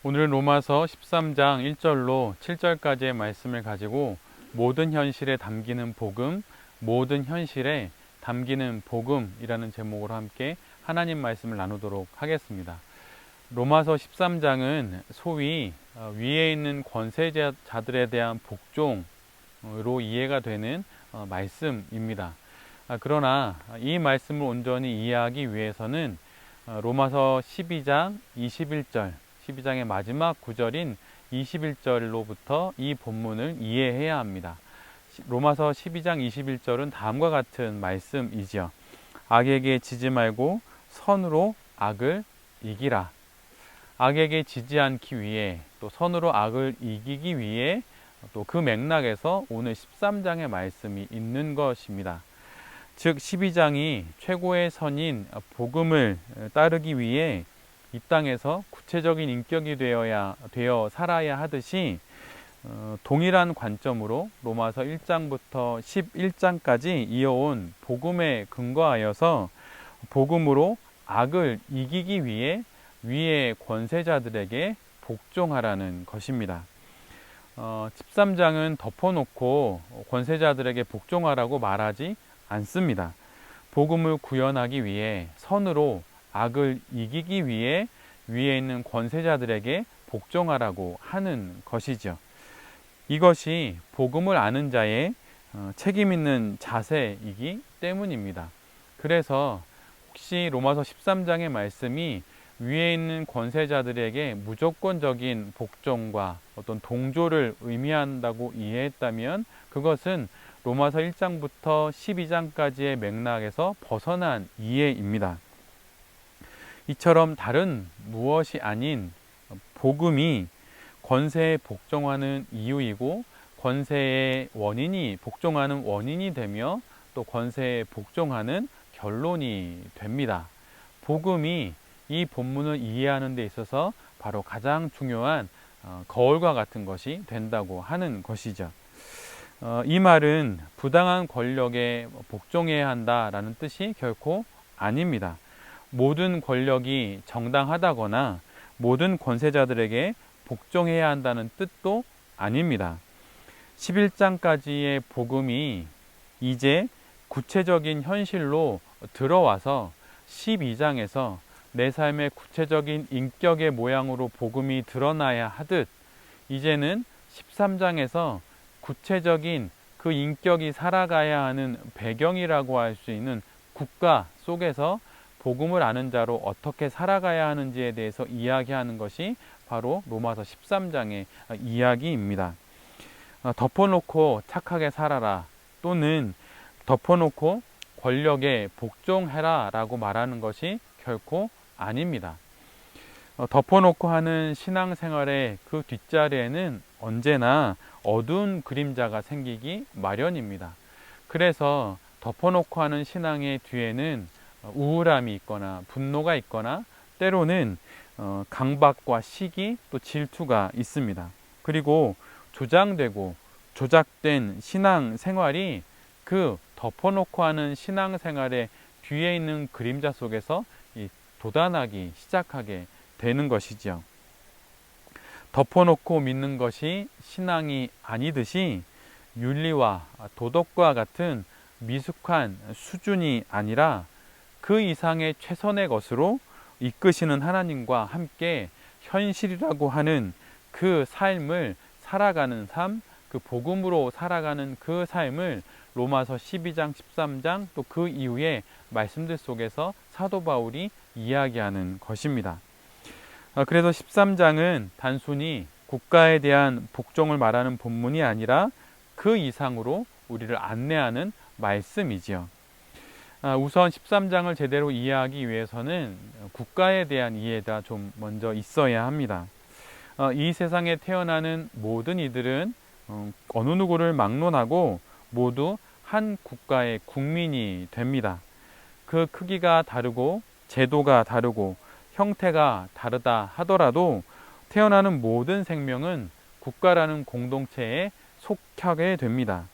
오늘은 로마서 13장 1절로 7절까지의 말씀을 가지고 모든 현실에 담기는 복음, 모든 현실에 담기는 복음이라는 제목으로 함께 하나님 말씀을 나누도록 하겠습니다. 로마서 13장은 소위 위에 있는 권세자들에 대한 복종으로 이해가 되는 말씀입니다. 그러나 이 말씀을 온전히 이해하기 위해서는 로마서 12장 21절 12장의 마지막 구절인 21절로부터 이 본문을 이해해야 합니다. 로마서 12장 21절은 다음과 같은 말씀이지요. 악에게 지지 말고 선으로 악을 이기라. 악에게 지지 않기 위해 또 선으로 악을 이기기 위해 또 그 맥락에서 오늘 13장의 말씀이 있는 것입니다. 즉 12장이 최고의 선인 복음을 따르기 위해 이 땅에서 구체적인 인격이 되어 살아야 하듯이 동일한 관점으로 로마서 1장부터 11장까지 이어온 복음에 근거하여서 복음으로 악을 이기기 위해 위의 권세자들에게 복종하라는 것입니다. 13장은 덮어놓고 권세자들에게 복종하라고 말하지 않습니다. 복음을 구현하기 위해 선으로 악을 이기기 위해 위에 있는 권세자들에게 복종하라고 하는 것이죠. 이것이 복음을 아는 자의 책임 있는 자세이기 때문입니다. 그래서 혹시 로마서 13장의 말씀이 위에 있는 권세자들에게 무조건적인 복종과 어떤 동조를 의미한다고 이해했다면 그것은 로마서 1장부터 12장까지의 맥락에서 벗어난 이해입니다. 이처럼 다른 무엇이 아닌 복음이 권세에 복종하는 이유이고 권세의 원인이 복종하는 원인이 되며 또 권세에 복종하는 결론이 됩니다. 복음이 이 본문을 이해하는 데 있어서 바로 가장 중요한 거울과 같은 것이 된다고 하는 것이죠. 이 말은 부당한 권력에 복종해야 한다라는 뜻이 결코 아닙니다. 모든 권력이 정당하다거나 모든 권세자들에게 복종해야 한다는 뜻도 아닙니다. 11장까지의 복음이 이제 구체적인 현실로 들어와서 12장에서 내 삶의 구체적인 인격의 모양으로 복음이 드러나야 하듯 이제는 13장에서 구체적인 그 인격이 살아가야 하는 배경이라고 할 수 있는 국가 속에서 복음을 아는 자로 어떻게 살아가야 하는지에 대해서 이야기하는 것이 바로 로마서 13장의 이야기입니다. 덮어놓고 착하게 살아라 또는 덮어놓고 권력에 복종해라 라고 말하는 것이 결코 아닙니다. 덮어놓고 하는 신앙생활의 그 뒷자리에는 언제나 어두운 그림자가 생기기 마련입니다. 그래서 덮어놓고 하는 신앙의 뒤에는 우울함이 있거나 분노가 있거나 때로는 강박과 시기 또 질투가 있습니다. 그리고 조장되고 조작된 신앙생활이 그 덮어놓고 하는 신앙생활의 뒤에 있는 그림자 속에서 도단하기 시작하게 되는 것이죠. 덮어놓고 믿는 것이 신앙이 아니듯이 윤리와 도덕과 같은 미숙한 수준이 아니라 그 이상의 최선의 것으로 이끄시는 하나님과 함께 현실이라고 하는 그 삶을 살아가는 삶, 그 복음으로 살아가는 그 삶을 로마서 12장, 13장 또 그 이후의 말씀들 속에서 사도 바울이 이야기하는 것입니다. 그래서 13장은 단순히 국가에 대한 복종을 말하는 본문이 아니라 그 이상으로 우리를 안내하는 말씀이지요. 우선 13장을 제대로 이해하기 위해서는 국가에 대한 이해가 좀 먼저 있어야 합니다. 이 세상에 태어나는 모든 이들은 어느 누구를 막론하고 모두 한 국가의 국민이 됩니다. 그 크기가 다르고 제도가 다르고 형태가 다르다 하더라도 태어나는 모든 생명은 국가라는 공동체에 속하게 됩니다.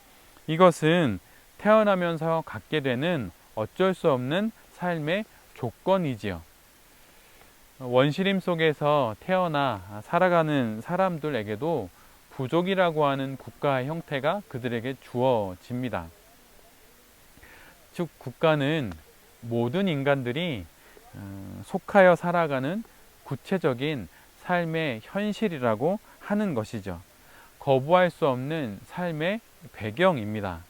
이것은 태어나면서 갖게 되는 어쩔 수 없는 삶의 조건이지요. 원시림 속에서 태어나 살아가는 사람들에게도 부족이라고 하는 국가의 형태가 그들에게 주어집니다. 즉, 국가는 모든 인간들이 속하여 살아가는 구체적인 삶의 현실이라고 하는 것이죠. 거부할 수 없는 삶의 배경입니다.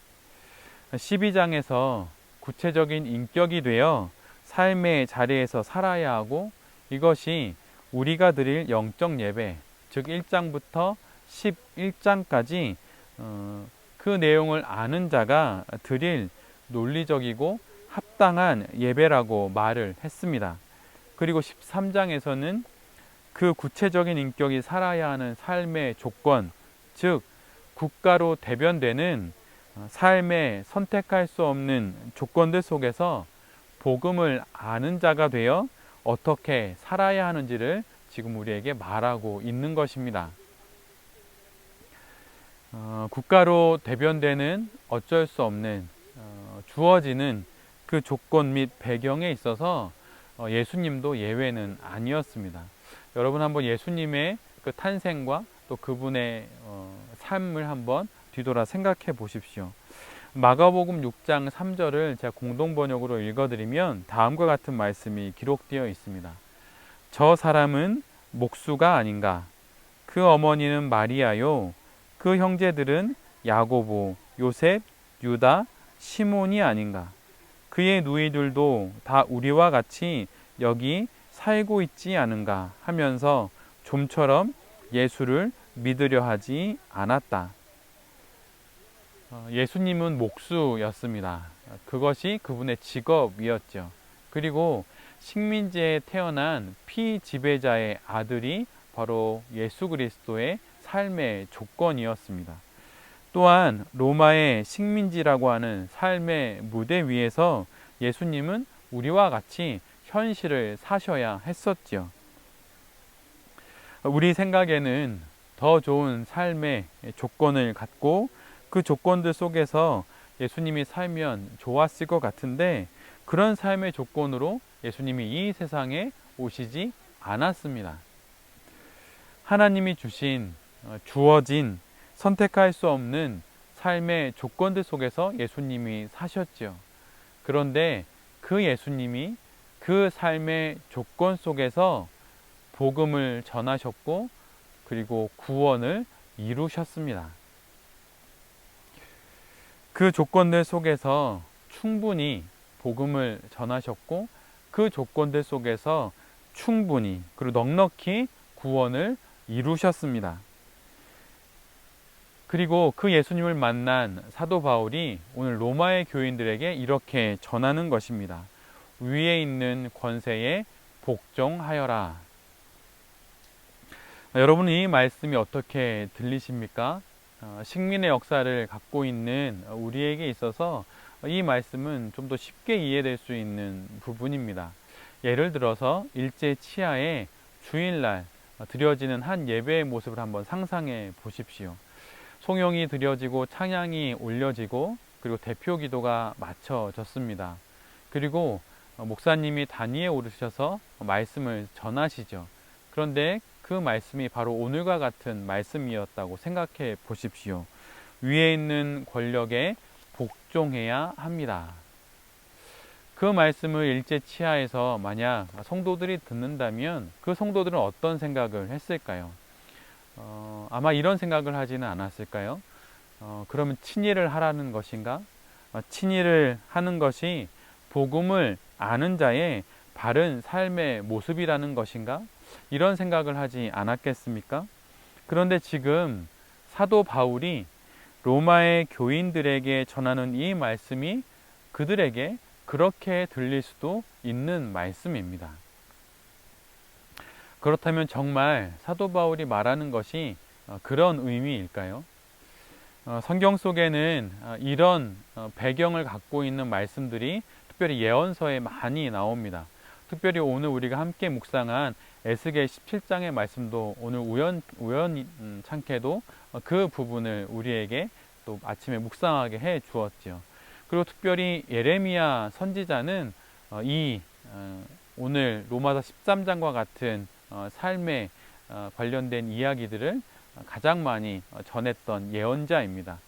12장에서 구체적인 인격이 되어 삶의 자리에서 살아야 하고, 이것이 우리가 드릴 영적 예배, 즉 1장부터 11장까지 그 내용을 아는 자가 드릴 논리적이고 합당한 예배라고 말을 했습니다. 그리고 13장에서는 그 구체적인 인격이 살아야 하는 삶의 조건, 즉 국가로 대변되는 삶에 선택할 수 없는 조건들 속에서 복음을 아는 자가 되어 어떻게 살아야 하는지를 지금 우리에게 말하고 있는 것입니다. 국가로 대변되는 어쩔 수 없는 주어지는 그 조건 및 배경에 있어서 예수님도 예외는 아니었습니다. 여러분 한번 예수님의 그 탄생과 또 그분의 삶을 한번 뒤돌아 생각해 보십시오. 마가복음 6장 3절을 제가 공동번역으로 읽어드리면 다음과 같은 말씀이 기록되어 있습니다. 저 사람은 목수가 아닌가? 그 어머니는 마리아요. 그 형제들은 야고보, 요셉, 유다, 시몬이 아닌가? 그의 누이들도 다 우리와 같이 여기 살고 있지 않은가? 하면서 좀처럼 예수를 믿으려 하지 않았다. 예수님은 목수였습니다. 그것이 그분의 직업이었죠. 그리고 식민지에 태어난 피지배자의 아들이 바로 예수 그리스도의 삶의 조건이었습니다. 또한 로마의 식민지라고 하는 삶의 무대 위에서 예수님은 우리와 같이 현실을 사셔야 했었지요. 우리 생각에는 더 좋은 삶의 조건을 갖고 그 조건들 속에서 예수님이 살면 좋았을 것 같은데, 그런 삶의 조건으로 예수님이 이 세상에 오시지 않았습니다. 하나님이 주신 주어진 선택할 수 없는 삶의 조건들 속에서 예수님이 사셨죠. 그런데 그 예수님이 그 삶의 조건 속에서 복음을 전하셨고, 그리고 구원을 이루셨습니다. 그 조건들 속에서 충분히 복음을 전하셨고, 그 조건들 속에서 충분히 그리고 넉넉히 구원을 이루셨습니다. 그리고 그 예수님을 만난 사도 바울이 오늘 로마의 교인들에게 이렇게 전하는 것입니다. 위에 있는 권세에 복종하여라. 여러분, 이 말씀이 어떻게 들리십니까? 식민의 역사를 갖고 있는 우리에게 있어서 이 말씀은 좀 더 쉽게 이해될 수 있는 부분입니다. 예를 들어서 일제 치하에 주일날 드려지는 한 예배의 모습을 한번 상상해 보십시오. 송영이 드려지고 찬양이 올려지고, 그리고 대표 기도가 마쳐졌습니다. 그리고 목사님이 단위에 오르셔서 말씀을 전하시죠. 그런데 그 말씀이 바로 오늘과 같은 말씀이었다고 생각해 보십시오. 위에 있는 권력에 복종해야 합니다. 그 말씀을 일제 치하에서 만약 성도들이 듣는다면 그 성도들은 어떤 생각을 했을까요? 아마 이런 생각을 하지는 않았을까요? 그러면 친일을 하라는 것인가? 친일을 하는 것이 복음을 아는 자의 바른 삶의 모습이라는 것인가? 이런 생각을 하지 않았겠습니까? 그런데 지금 사도 바울이 로마의 교인들에게 전하는 이 말씀이 그들에게 그렇게 들릴 수도 있는 말씀입니다. 그렇다면 정말 사도 바울이 말하는 것이 그런 의미일까요? 성경 속에는 이런 배경을 갖고 있는 말씀들이 특별히 예언서에 많이 나옵니다. 특별히 오늘 우리가 함께 묵상한 에스겔 17장의 말씀도 오늘 우연찮게도 그 부분을 우리에게 또 아침에 묵상하게 해 주었죠. 그리고 특별히 예레미야 선지자는 이 오늘 로마서 13장과 같은 삶에 관련된 이야기들을 가장 많이 전했던 예언자입니다.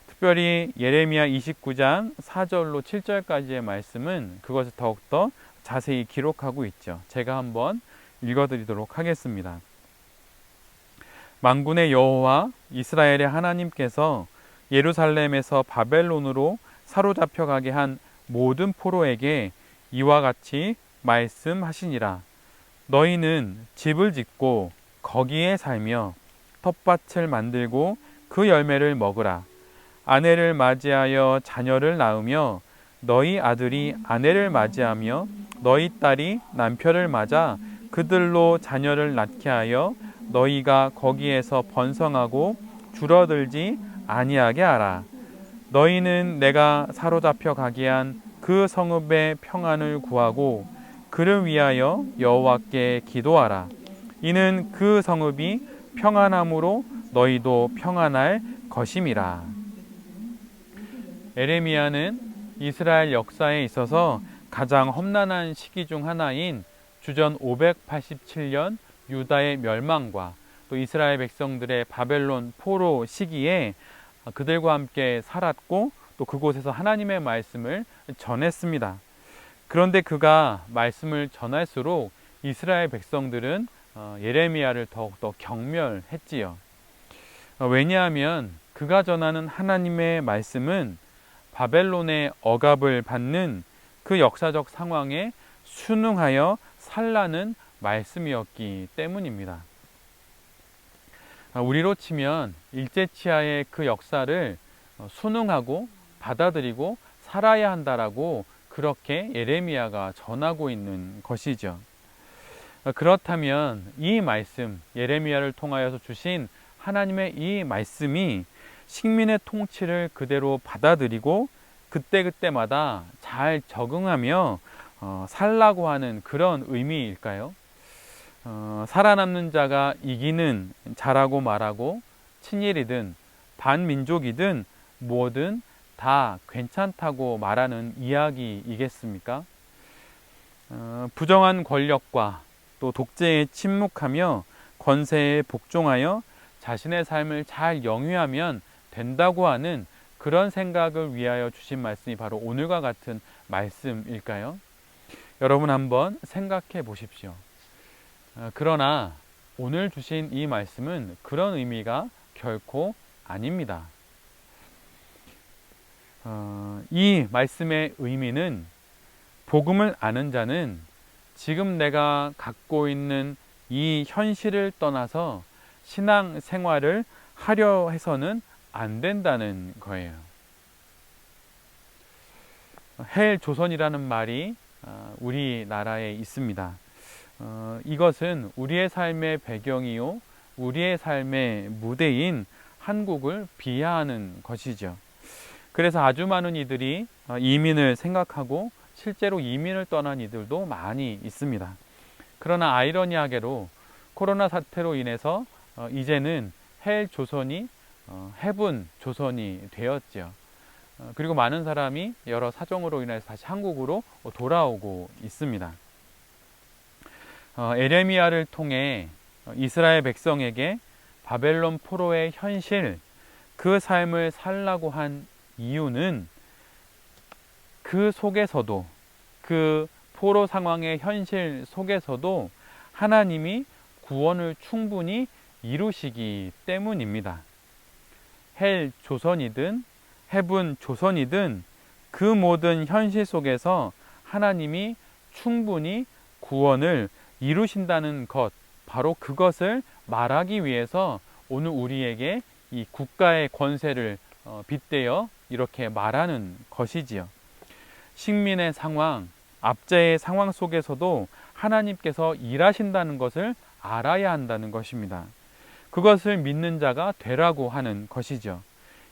특별히 예레미야 29장 4절로 7절까지의 말씀은 그것을 더욱더 자세히 기록하고 있죠. 제가 한번 읽어드리도록 하겠습니다. 만군의 여호와 이스라엘의 하나님께서 예루살렘에서 바벨론으로 사로잡혀가게 한 모든 포로에게 이와 같이 말씀하시니라. 너희는 집을 짓고 거기에 살며 텃밭을 만들고 그 열매를 먹으라. 아내를 맞이하여 자녀를 낳으며 너희 아들이 아내를 맞이하며 너희 딸이 남편을 맞아 그들로 자녀를 낳게 하여 너희가 거기에서 번성하고 줄어들지 아니하게 하라. 너희는 내가 사로잡혀 가게 한 그 성읍의 평안을 구하고 그를 위하여 여호와께 기도하라. 이는 그 성읍이 평안함으로 너희도 평안할 것임이라. 예레미야는 이스라엘 역사에 있어서 가장 험난한 시기 중 하나인 주전 587년 유다의 멸망과 또 이스라엘 백성들의 바벨론 포로 시기에 그들과 함께 살았고 또 그곳에서 하나님의 말씀을 전했습니다. 그런데 그가 말씀을 전할수록 이스라엘 백성들은 예레미야를 더욱더 경멸했지요. 왜냐하면 그가 전하는 하나님의 말씀은 바벨론의 억압을 받는 그 역사적 상황에 순응하여 살라는 말씀이었기 때문입니다. 우리로 치면 일제치하의 그 역사를 순응하고 받아들이고 살아야 한다라고 그렇게 예레미야가 전하고 있는 것이죠. 그렇다면 이 말씀, 예레미야를 통하여서 주신 하나님의 이 말씀이 식민의 통치를 그대로 받아들이고 그때그때마다 잘 적응하며 살라고 하는 그런 의미일까요? 살아남는 자가 이기는 자라고 말하고 친일이든 반민족이든 뭐든 다 괜찮다고 말하는 이야기이겠습니까? 부정한 권력과 또 독재에 침묵하며 권세에 복종하여 자신의 삶을 잘 영위하면 된다고 하는 그런 생각을 위하여 주신 말씀이 바로 오늘과 같은 말씀일까요? 여러분 한번 생각해 보십시오. 그러나 오늘 주신 이 말씀은 그런 의미가 결코 아닙니다. 이 말씀의 의미는 복음을 아는 자는 지금 내가 갖고 있는 이 현실을 떠나서 신앙 생활을 하려 해서는 안 된다는 거예요. 헬 조선이라는 말이 우리나라에 있습니다. 이것은 우리의 삶의 배경이요, 우리의 삶의 무대인 한국을 비하하는 것이죠. 그래서 아주 많은 이들이 이민을 생각하고 실제로 이민을 떠난 이들도 많이 있습니다. 그러나 아이러니하게도 코로나 사태로 인해서 이제는 헬 조선이 해분 조선이 되었죠. 그리고 많은 사람이 여러 사정으로 인해서 다시 한국으로 돌아오고 있습니다. 예레미야를 통해 이스라엘 백성에게 바벨론 포로의 현실, 그 삶을 살라고 한 이유는 그 속에서도, 그 포로 상황의 현실 속에서도 하나님이 구원을 충분히 이루시기 때문입니다. 헬 조선이든 해분 조선이든 그 모든 현실 속에서 하나님이 충분히 구원을 이루신다는 것, 바로 그것을 말하기 위해서 오늘 우리에게 이 국가의 권세를 빗대어 이렇게 말하는 것이지요. 식민의 상황, 압제의 상황 속에서도 하나님께서 일하신다는 것을 알아야 한다는 것입니다. 그것을 믿는 자가 되라고 하는 것이죠.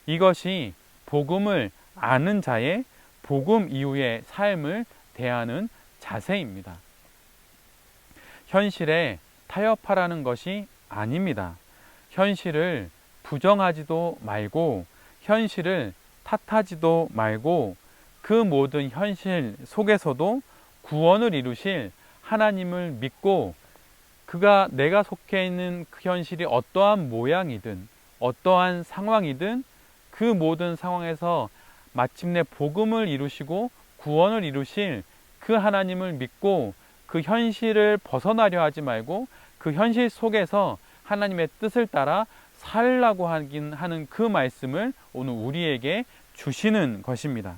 이것이 복음을 아는 자의 복음 이후의 삶을 대하는 자세입니다. 현실에 타협하라는 것이 아닙니다. 현실을 부정하지도 말고 현실을 탓하지도 말고 그 모든 현실 속에서도 구원을 이루실 하나님을 믿고 내가 속해 있는 그 현실이 어떠한 모양이든 어떠한 상황이든 그 모든 상황에서 마침내 복음을 이루시고 구원을 이루실 그 하나님을 믿고 그 현실을 벗어나려 하지 말고 그 현실 속에서 하나님의 뜻을 따라 살라고 하는 그 말씀을 오늘 우리에게 주시는 것입니다.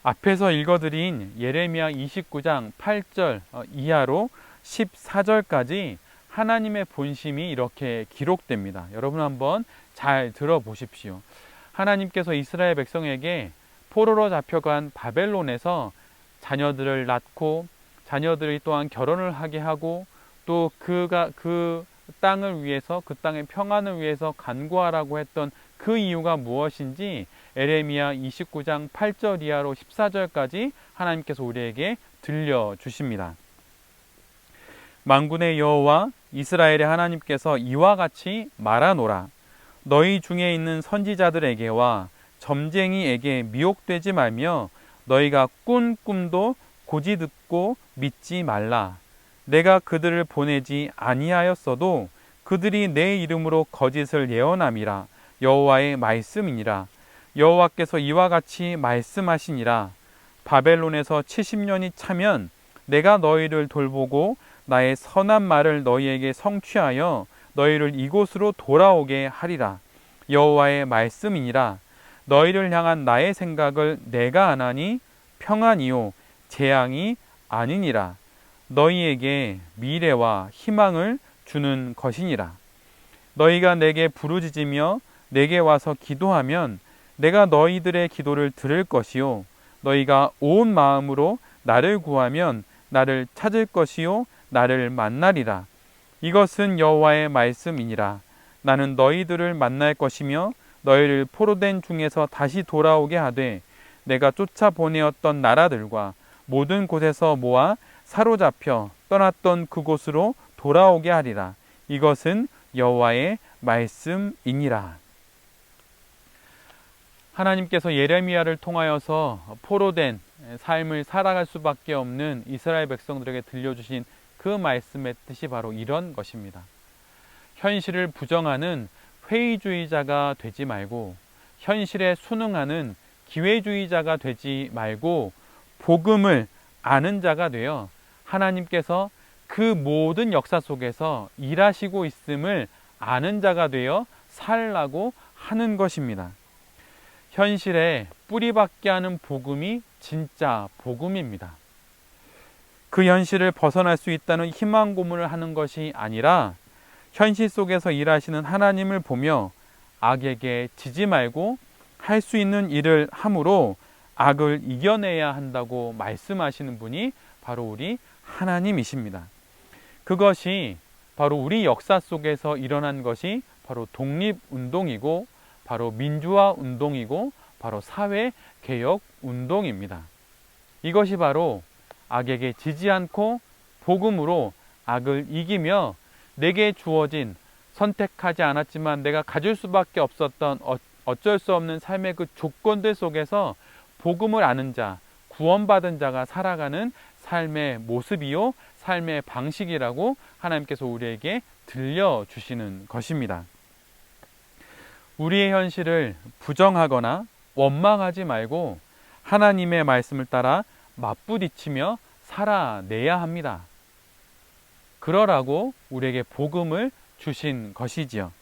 앞에서 읽어드린 예레미야 29장 8절 이하로 14절까지 하나님의 본심이 이렇게 기록됩니다. 여러분 한번 잘 들어보십시오. 하나님께서 이스라엘 백성에게 포로로 잡혀간 바벨론에서 자녀들을 낳고 자녀들이 또한 결혼을 하게 하고 또 그 땅을 위해서 그 땅의 평안을 위해서 간구하라고 했던 그 이유가 무엇인지 예레미야 29장 8절 이하로 14절까지 하나님께서 우리에게 들려주십니다. 만군의 여호와 이스라엘의 하나님께서 이와 같이 말하노라. 너희 중에 있는 선지자들에게와 점쟁이에게 미혹되지 말며 너희가 꾼 꿈도 고지 듣고 믿지 말라. 내가 그들을 보내지 아니하였어도 그들이 내 이름으로 거짓을 예언함이라. 여호와의 말씀이니라. 여호와께서 이와 같이 말씀하시니라. 바벨론에서 70년이 차면 내가 너희를 돌보고 나의 선한 말을 너희에게 성취하여 너희를 이곳으로 돌아오게 하리라. 여호와의 말씀이니라. 너희를 향한 나의 생각을 내가 아나니 평안이요 재앙이 아니니라. 너희에게 미래와 희망을 주는 것이니라. 너희가 내게 부르짖으며 내게 와서 기도하면 내가 너희들의 기도를 들을 것이요 너희가 온 마음으로 나를 구하면 나를 찾을 것이요 나를 만나리라. 이것은 여호와의 말씀이니라. 나는 너희들을 만날 것이며 너희를 포로된 중에서 다시 돌아오게 하되 내가 쫓아보내었던 나라들과 모든 곳에서 모아 사로잡혀 떠났던 그곳으로 돌아오게 하리라. 이것은 여호와의 말씀이니라. 하나님께서 예레미야를 통하여서 포로된 삶을 살아갈 수밖에 없는 이스라엘 백성들에게 들려주신 그 말씀의 뜻이 바로 이런 것입니다. 현실을 부정하는 회의주의자가 되지 말고 현실에 순응하는 기회주의자가 되지 말고 복음을 아는 자가 되어 하나님께서 그 모든 역사 속에서 일하시고 있음을 아는 자가 되어 살라고 하는 것입니다. 현실에 뿌리박게 하는 복음이 진짜 복음입니다. 그 현실을 벗어날 수 있다는 희망 고문을 하는 것이 아니라 현실 속에서 일하시는 하나님을 보며 악에게 지지 말고 할 수 있는 일을 함으로 악을 이겨내야 한다고 말씀하시는 분이 바로 우리 하나님이십니다. 그것이 바로 우리 역사 속에서 일어난 것이 바로 독립운동이고 바로 민주화운동이고 바로 사회개혁운동입니다. 이것이 바로 악에게 지지 않고 복음으로 악을 이기며 내게 주어진 선택하지 않았지만 내가 가질 수밖에 없었던 어쩔 수 없는 삶의 그 조건들 속에서 복음을 아는 자, 구원받은 자가 살아가는 삶의 모습이요 삶의 방식이라고 하나님께서 우리에게 들려주시는 것입니다. 우리의 현실을 부정하거나 원망하지 말고 하나님의 말씀을 따라 맞부딪히며 살아내야 합니다. 그러라고 우리에게 복음을 주신 것이지요.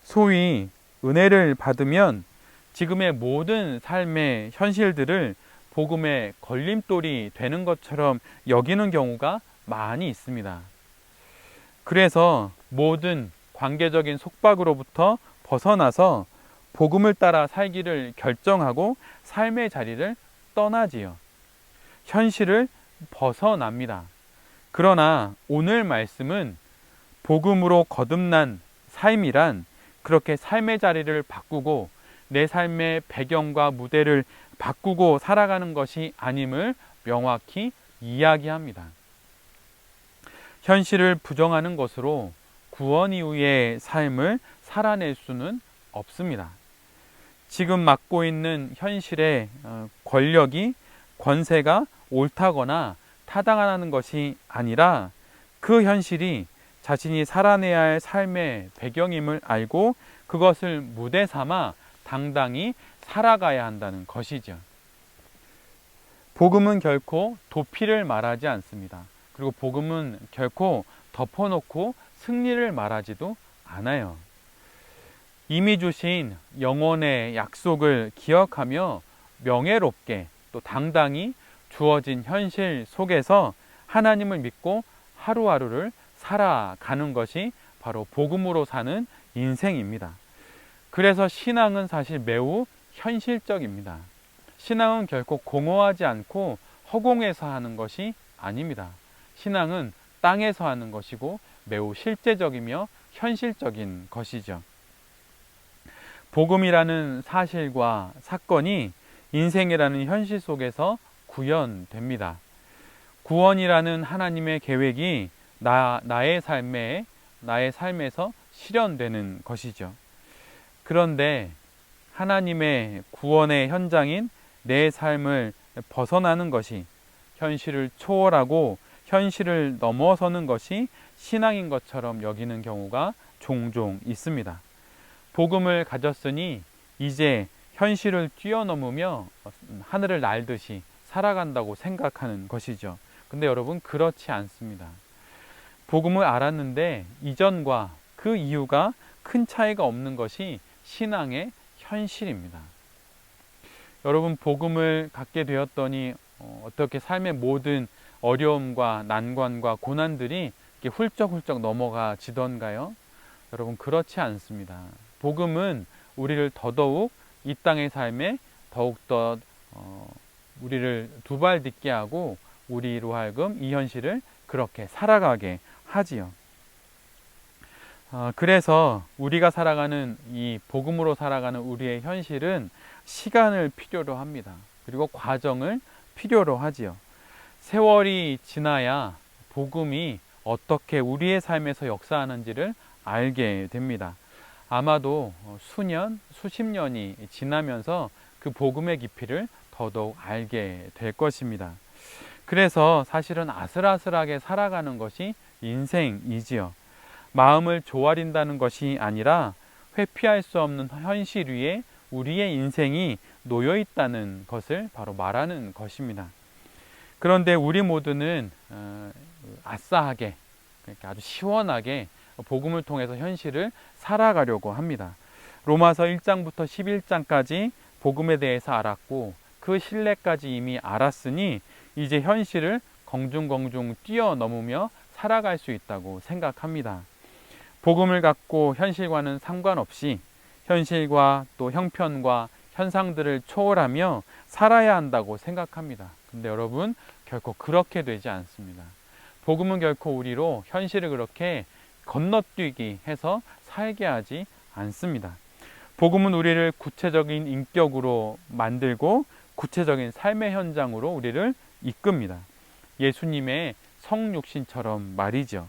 소위 은혜를 받으면 지금의 모든 삶의 현실들을 복음의 걸림돌이 되는 것처럼 여기는 경우가 많이 있습니다. 그래서 모든 관계적인 속박으로부터 벗어나서 복음을 따라 살기를 결정하고 삶의 자리를 떠나지요. 현실을 벗어납니다. 그러나 오늘 말씀은 복음으로 거듭난 삶이란 그렇게 삶의 자리를 바꾸고 내 삶의 배경과 무대를 바꾸고 살아가는 것이 아님을 명확히 이야기합니다. 현실을 부정하는 것으로 구원 이후의 삶을 살아낼 수는 없습니다. 지금 맡고 있는 현실의 권력이 권세가 옳다거나 타당하는 것이 아니라 그 현실이 자신이 살아내야 할 삶의 배경임을 알고 그것을 무대 삼아 당당히 살아가야 한다는 것이죠. 복음은 결코 도피를 말하지 않습니다. 그리고 복음은 결코 덮어놓고 승리를 말하지도 않아요. 이미 주신 영원의 약속을 기억하며 명예롭게 또 당당히 주어진 현실 속에서 하나님을 믿고 하루하루를 살아가는 것이 바로 복음으로 사는 인생입니다. 그래서 신앙은 사실 매우 현실적입니다. 신앙은 결코 공허하지 않고 허공에서 하는 것이 아닙니다. 신앙은 땅에서 하는 것이고 매우 실제적이며 현실적인 것이죠. 복음이라는 사실과 사건이 인생이라는 현실 속에서 구현됩니다. 구원이라는 하나님의 계획이 나의 삶에서 실현되는 것이죠. 그런데 하나님의 구원의 현장인 내 삶을 벗어나는 것이, 현실을 초월하고 현실을 넘어서는 것이 신앙인 것처럼 여기는 경우가 종종 있습니다. 복음을 가졌으니 이제 현실을 뛰어넘으며 하늘을 날듯이 살아간다고 생각하는 것이죠. 근데 여러분, 그렇지 않습니다. 복음을 알았는데 이전과 그 이후가 큰 차이가 없는 것이 신앙의 현실입니다. 여러분, 복음을 갖게 되었더니 어떻게 삶의 모든 어려움과 난관과 고난들이 이렇게 훌쩍훌쩍 넘어가지던가요? 여러분, 그렇지 않습니다. 복음은 우리를 더더욱 이 땅의 삶에 더욱더 우리를 두 발 딛게 하고 우리로 하여금 이 현실을 그렇게 살아가게 하지요. 그래서 우리가 살아가는 이 복음으로 살아가는 우리의 현실은 시간을 필요로 합니다. 그리고 과정을 필요로 하지요. 세월이 지나야 복음이 어떻게 우리의 삶에서 역사하는지를 알게 됩니다. 아마도 수년, 수십 년이 지나면서 그 복음의 깊이를 더더욱 알게 될 것입니다. 그래서 사실은 아슬아슬하게 살아가는 것이 인생이지요. 마음을 조아린다는 것이 아니라 회피할 수 없는 현실 위에 우리의 인생이 놓여 있다는 것을 바로 말하는 것입니다. 그런데 우리 모두는 아싸하게, 그러니까 아주 시원하게 복음을 통해서 현실을 살아가려고 합니다. 로마서 1장부터 11장까지 복음에 대해서 알았고 그 신뢰까지 이미 알았으니 이제 현실을 공중공중 뛰어넘으며 살아갈 수 있다고 생각합니다. 복음을 갖고 현실과는 상관없이 현실과 또 형편과 현상들을 초월하며 살아야 한다고 생각합니다. 근데 여러분, 결코 그렇게 되지 않습니다. 복음은 결코 우리로 현실을 그렇게 건너뛰기 해서 살게 하지 않습니다. 복음은 우리를 구체적인 인격으로 만들고 구체적인 삶의 현장으로 우리를 이끕니다. 예수님의 성육신처럼 말이죠.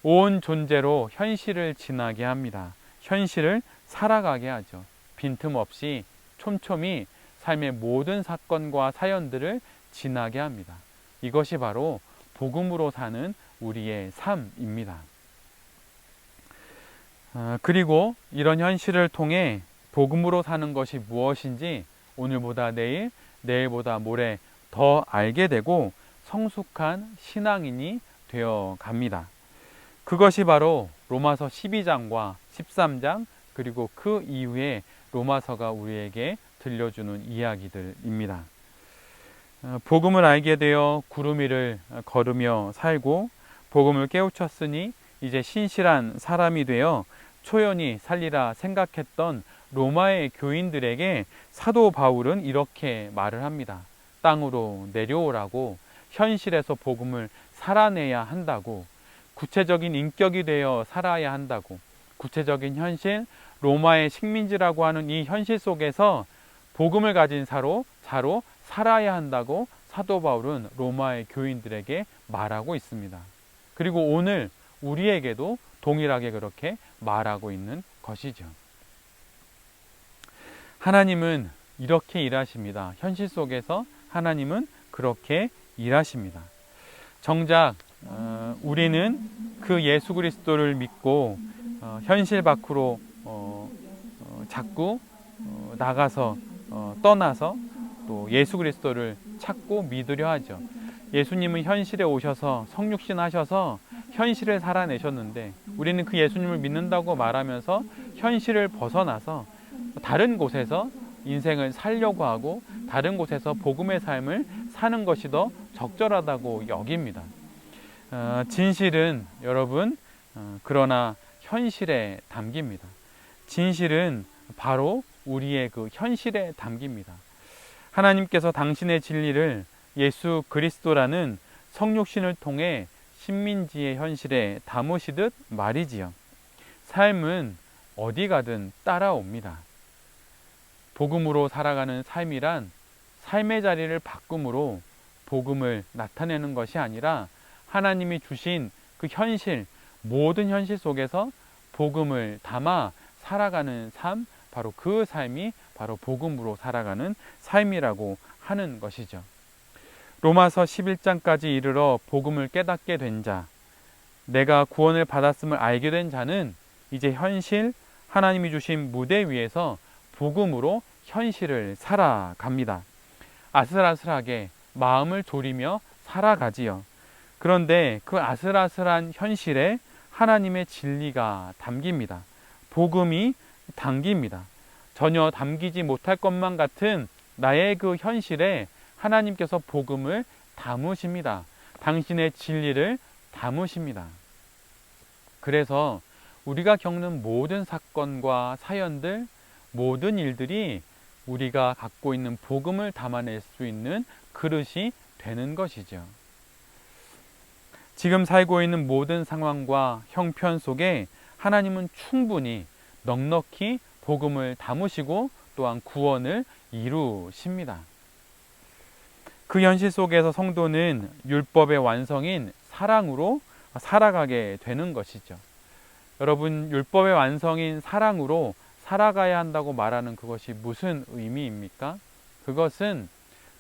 온 존재로 현실을 지나게 합니다. 현실을 살아가게 하죠. 빈틈없이 촘촘히 삶의 모든 사건과 사연들을 지나게 합니다. 이것이 바로 복음으로 사는 우리의 삶입니다. 그리고 이런 현실을 통해 복음으로 사는 것이 무엇인지 오늘보다 내일, 내일보다 모레 더 알게 되고 성숙한 신앙인이 되어 갑니다. 그것이 바로 로마서 12장과 13장 그리고 그 이후에 로마서가 우리에게 들려주는 이야기들입니다. 복음을 알게 되어 구름 위를 걸으며 살고 복음을 깨우쳤으니 이제 신실한 사람이 되어 초연히 살리라 생각했던 로마의 교인들에게 사도 바울은 이렇게 말을 합니다. 땅으로 내려오라고, 현실에서 복음을 살아내야 한다고, 구체적인 인격이 되어 살아야 한다고, 구체적인 현실, 로마의 식민지라고 하는 이 현실 속에서 복음을 가진 자로 살아야 한다고 사도 바울은 로마의 교인들에게 말하고 있습니다. 그리고 오늘 우리에게도 동일하게 그렇게 말하고 있는 것이죠. 하나님은 이렇게 일하십니다. 현실 속에서 하나님은 그렇게 일하십니다. 정작 우리는 그 예수 그리스도를 믿고 현실 밖으로 자꾸 나가서 떠나서 또 예수 그리스도를 찾고 믿으려 하죠. 예수님은 현실에 오셔서 성육신 하셔서 현실을 살아내셨는데 우리는 그 예수님을 믿는다고 말하면서 현실을 벗어나서 다른 곳에서 인생을 살려고 하고 다른 곳에서 복음의 삶을 사는 것이 더 적절하다고 여깁니다. 진실은 여러분 그러나 현실에 담깁니다. 진실은 바로 우리의 그 현실에 담깁니다. 하나님께서 당신의 진리를 예수 그리스도라는 성육신을 통해 신민지의 현실에 담으시듯 말이지요. 삶은 어디 가든 따라옵니다. 복음으로 살아가는 삶이란 삶의 자리를 바꿈으로 복음을 나타내는 것이 아니라 하나님이 주신 그 현실, 모든 현실 속에서 복음을 담아 살아가는 삶, 바로 그 삶이 바로 복음으로 살아가는 삶이라고 하는 것이죠. 로마서 11장까지 이르러 복음을 깨닫게 된 자, 내가 구원을 받았음을 알게 된 자는 이제 현실, 하나님이 주신 무대 위에서 복음으로 현실을 살아갑니다. 아슬아슬하게 마음을 졸이며 살아가지요. 그런데 그 아슬아슬한 현실에 하나님의 진리가 담깁니다. 복음이 담깁니다. 전혀 담기지 못할 것만 같은 나의 그 현실에 하나님께서 복음을 담으십니다. 당신의 진리를 담으십니다. 그래서 우리가 겪는 모든 사건과 사연들, 모든 일들이 우리가 갖고 있는 복음을 담아낼 수 있는 그릇이 되는 것이죠. 지금 살고 있는 모든 상황과 형편 속에 하나님은 충분히 넉넉히 복음을 담으시고 또한 구원을 이루십니다. 그 현실 속에서 성도는 율법의 완성인 사랑으로 살아가게 되는 것이죠. 여러분, 율법의 완성인 사랑으로 살아가야 한다고 말하는 그것이 무슨 의미입니까? 그것은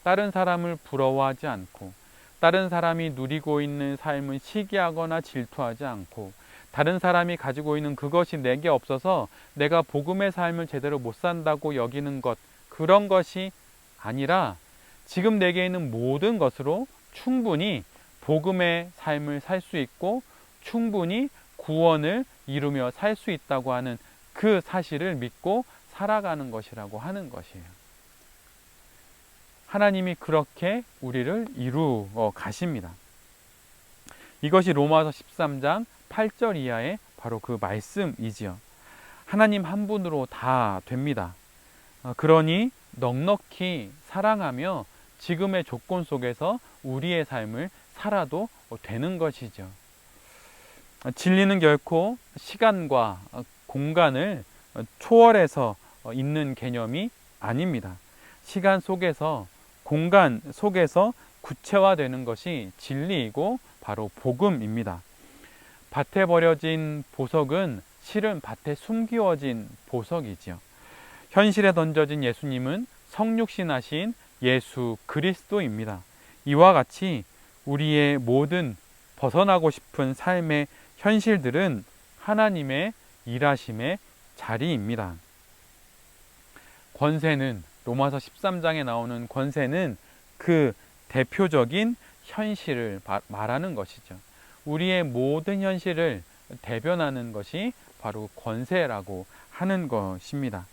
다른 사람을 부러워하지 않고 다른 사람이 누리고 있는 삶을 시기하거나 질투하지 않고 다른 사람이 가지고 있는 그것이 내게 없어서 내가 복음의 삶을 제대로 못 산다고 여기는 것, 그런 것이 아니라 지금 내게 있는 모든 것으로 충분히 복음의 삶을 살 수 있고 충분히 구원을 이루며 살 수 있다고 하는 그 사실을 믿고 살아가는 것이라고 하는 것이에요. 하나님이 그렇게 우리를 이루어 가십니다. 이것이 로마서 13장 8절 이하의 바로 그 말씀이지요. 하나님 한 분으로 다 됩니다. 그러니 넉넉히 사랑하며 지금의 조건 속에서 우리의 삶을 살아도 되는 것이죠. 진리는 결코 시간과 공간을 초월해서 있는 개념이 아닙니다. 시간 속에서 공간 속에서 구체화되는 것이 진리이고 바로 복음입니다. 밭에 버려진 보석은 실은 밭에 숨기워진 보석이지요. 현실에 던져진 예수님은 성육신하신 예수 그리스도입니다. 이와 같이 우리의 모든 벗어나고 싶은 삶의 현실들은 하나님의 일하심의 자리입니다. 권세는 로마서 13장에 나오는 권세는 그 대표적인 현실을 말하는 것이죠. 우리의 모든 현실을 대변하는 것이 바로 권세라고 하는 것입니다.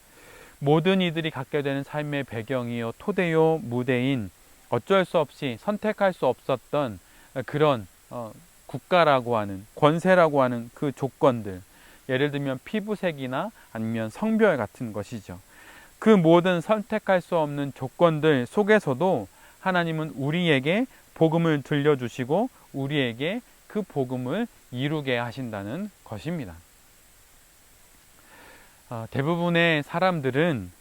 모든 이들이 갖게 되는 삶의 배경이요 토대요 무대인 어쩔 수 없이 선택할 수 없었던 그런 국가라고 하는 권세라고 하는 그 조건들, 예를 들면 피부색이나 아니면 성별 같은 것이죠. 그 모든 선택할 수 없는 조건들 속에서도 하나님은 우리에게 복음을 들려주시고 우리에게 그 복음을 이루게 하신다는 것입니다. 대부분의 사람들은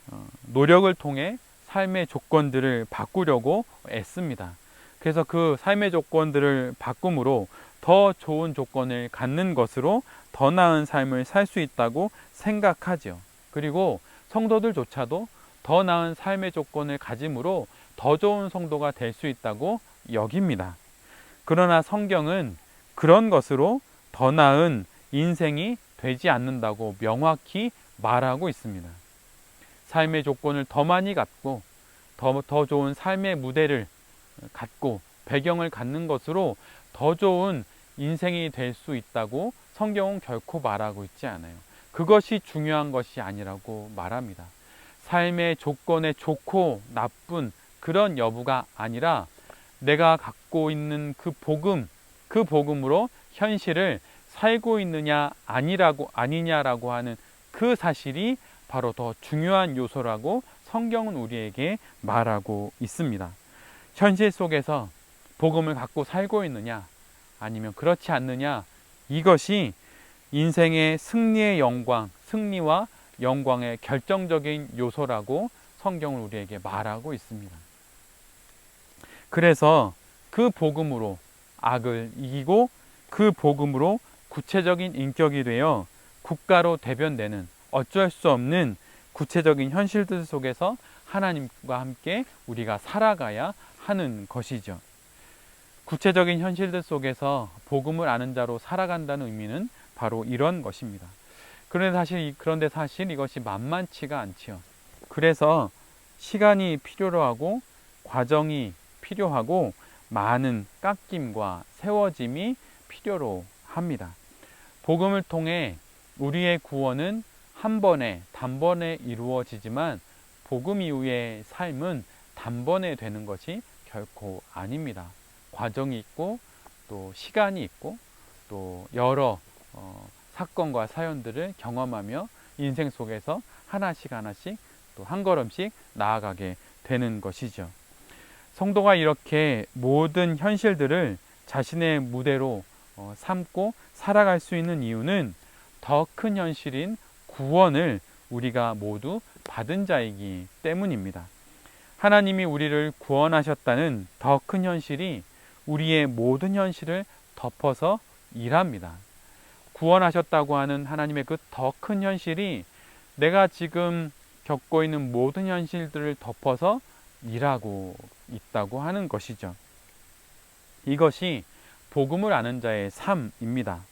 노력을 통해 삶의 조건들을 바꾸려고 애씁니다. 그래서 그 삶의 조건들을 바꿈으로 더 좋은 조건을 갖는 것으로 더 나은 삶을 살 수 있다고 생각하죠. 그리고 성도들조차도 더 나은 삶의 조건을 가짐으로 더 좋은 성도가 될 수 있다고 여깁니다. 그러나 성경은 그런 것으로 더 나은 인생이 되지 않는다고 명확히 말하고 있습니다. 삶의 조건을 더 많이 갖고 더 좋은 삶의 무대를 갖고 배경을 갖는 것으로 더 좋은 인생이 될 수 있다고 성경은 결코 말하고 있지 않아요. 그것이 중요한 것이 아니라고 말합니다. 삶의 조건에 좋고 나쁜 그런 여부가 아니라 내가 갖고 있는 그 복음으로 현실을 살고 있느냐 아니냐라고 하는 그 사실이 바로 더 중요한 요소라고 성경은 우리에게 말하고 있습니다. 현실 속에서 복음을 갖고 살고 있느냐 아니면 그렇지 않느냐, 이것이 인생의 승리와 영광의 결정적인 요소라고 성경은 우리에게 말하고 있습니다. 그래서 그 복음으로 악을 이기고 그 복음으로 구체적인 인격이 되어 국가로 대변되는 어쩔 수 없는 구체적인 현실들 속에서 하나님과 함께 우리가 살아가야 하는 것이죠. 구체적인 현실들 속에서 복음을 아는 자로 살아간다는 의미는 바로 이런 것입니다. 그런데 사실 이것이 만만치가 않지요. 그래서 시간이 필요로 하고 과정이 필요하고 많은 깎임과 세워짐이 필요로 합니다. 복음을 통해 우리의 구원은 한 번에 단번에 이루어지지만 복음 이후의 삶은 단번에 되는 것이 결코 아닙니다. 과정이 있고 또 시간이 있고 또 여러 사건과 사연들을 경험하며 인생 속에서 하나씩 또 한 걸음씩 나아가게 되는 것이죠. 성도가 이렇게 모든 현실들을 자신의 무대로 삼고 살아갈 수 있는 이유는 더 큰 현실인 구원을 우리가 모두 받은 자이기 때문입니다. 하나님이 우리를 구원하셨다는 더 큰 현실이 우리의 모든 현실을 덮어서 일합니다. 구원하셨다고 하는 하나님의 그 더 큰 현실이 내가 지금 겪고 있는 모든 현실들을 덮어서 일하고 있다고 하는 것이죠. 이것이 복음을 아는 자의 삶입니다.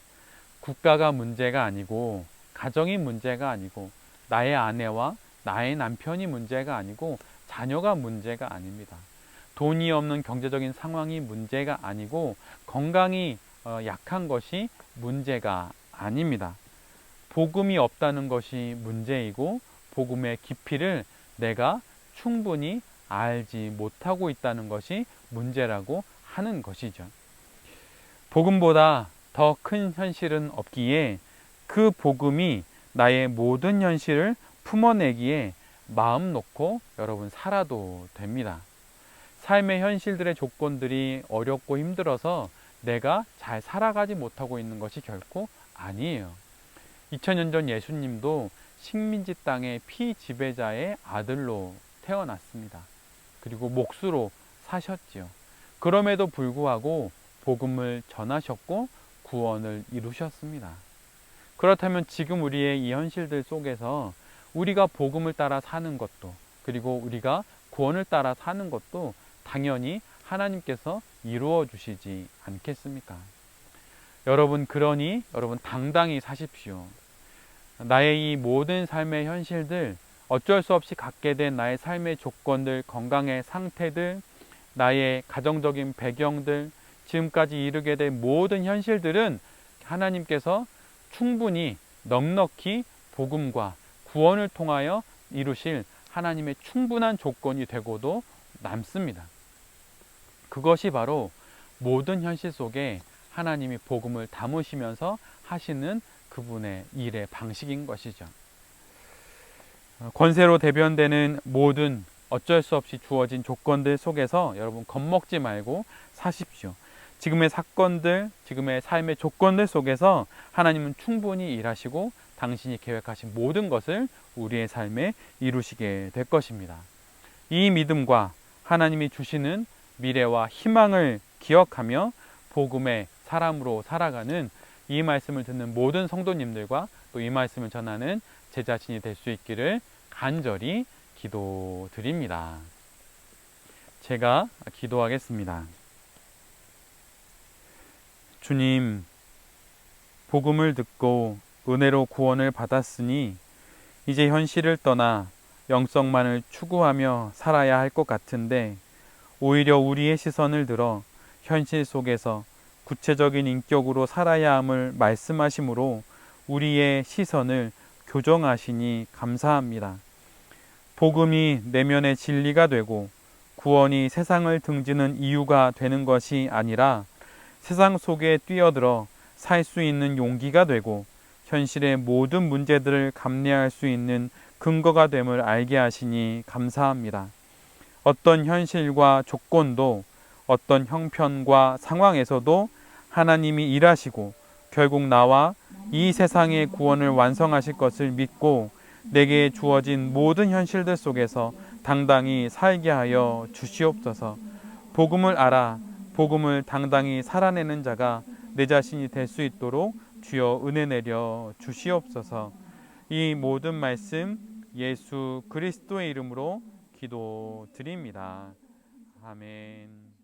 국가가 문제가 아니고 가정이 문제가 아니고 나의 아내와 나의 남편이 문제가 아니고 자녀가 문제가 아닙니다. 돈이 없는 경제적인 상황이 문제가 아니고 건강이 약한 것이 문제가 아닙니다. 복음이 없다는 것이 문제이고 복음의 깊이를 내가 충분히 알지 못하고 있다는 것이 문제라고 하는 것이죠. 복음보다 더 큰 현실은 없기에 그 복음이 나의 모든 현실을 품어내기에 마음 놓고 여러분 살아도 됩니다. 삶의 현실들의 조건들이 어렵고 힘들어서 내가 잘 살아가지 못하고 있는 것이 결코 아니에요. 2000년 전 예수님도 식민지 땅의 피지배자의 아들로 태어났습니다. 그리고 목수로 사셨지요. 그럼에도 불구하고 복음을 전하셨고 구원을 이루셨습니다. 그렇다면 지금 우리의 이 현실들 속에서 우리가 복음을 따라 사는 것도 그리고 우리가 구원을 따라 사는 것도 당연히 하나님께서 이루어 주시지 않겠습니까? 그러니 여러분 당당히 사십시오. 나의 이 모든 삶의 현실들, 어쩔 수 없이 갖게 된 나의 삶의 조건들, 건강의 상태들, 나의 가정적인 배경들, 지금까지 이르게 된 모든 현실들은 하나님께서 충분히 넉넉히 복음과 구원을 통하여 이루실 하나님의 충분한 조건이 되고도 남습니다. 그것이 바로 모든 현실 속에 하나님이 복음을 담으시면서 하시는 그분의 일의 방식인 것이죠. 권세로 대변되는 모든 어쩔 수 없이 주어진 조건들 속에서 여러분 겁먹지 말고 사십시오. 지금의 사건들, 지금의 삶의 조건들 속에서 하나님은 충분히 일하시고 당신이 계획하신 모든 것을 우리의 삶에 이루시게 될 것입니다. 이 믿음과 하나님이 주시는 미래와 희망을 기억하며 복음의 사람으로 살아가는 이 말씀을 듣는 모든 성도님들과 또 이 말씀을 전하는 제 자신이 될 수 있기를 간절히 기도드립니다. 제가 기도하겠습니다. 주님, 복음을 듣고 은혜로 구원을 받았으니 이제 현실을 떠나 영성만을 추구하며 살아야 할 것 같은데, 오히려 우리의 시선을 들어 현실 속에서 구체적인 인격으로 살아야 함을 말씀하시므로 우리의 시선을 교정하시니 감사합니다. 복음이 내면의 진리가 되고 구원이 세상을 등지는 이유가 되는 것이 아니라 세상 속에 뛰어들어 살 수 있는 용기가 되고 현실의 모든 문제들을 감내할 수 있는 근거가 됨을 알게 하시니 감사합니다. 어떤 현실과 조건도, 어떤 형편과 상황에서도 하나님이 일하시고 결국 나와 이 세상의 구원을 완성하실 것을 믿고 내게 주어진 모든 현실들 속에서 당당히 살게 하여 주시옵소서. 복음을 알아 복음을 당당히 살아내는 자가 내 자신이 될 수 있도록 주여 은혜 내려 주시옵소서. 이 모든 말씀 예수 그리스도의 이름으로 기도드립니다. 아멘.